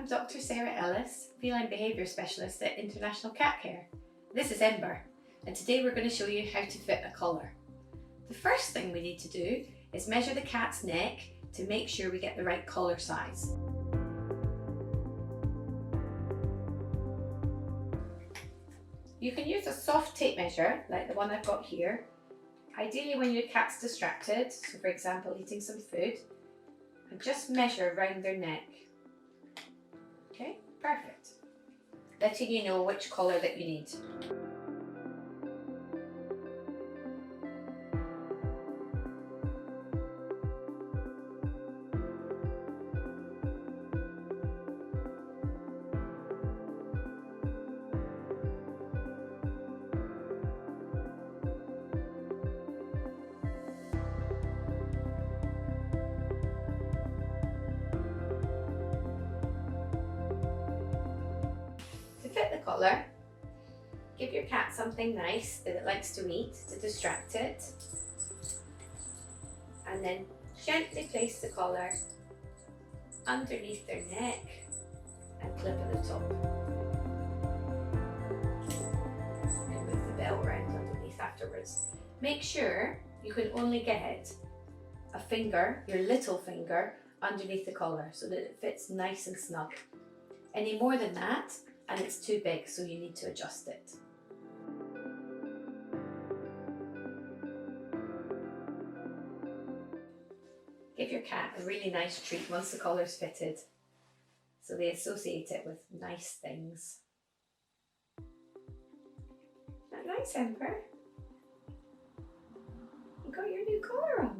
Dr. Sarah Ellis, Feline Behaviour Specialist at International Cat Care. This is Ember, and today we're going to show you how to fit a collar. The first thing we need to do is measure the cat's neck to make sure we get the right collar size. You can use a soft tape measure like the one I've got here, ideally when your cat's distracted, so for example eating some food, and just measure around their neck. Okay, perfect. Letting you know which collar that you need. To fit the collar, give your cat something nice that it likes to eat to distract it, and then gently place the collar underneath their neck and clip at the top. And move the belt around underneath afterwards. Make sure you can only get a finger, your little finger, underneath the collar so that it fits nice and snug. Any more than that and it's too big, so you need to adjust it. Give your cat a really nice treat once the collar's fitted, so they associate it with nice things. Isn't that nice, Ember? You got your new collar on.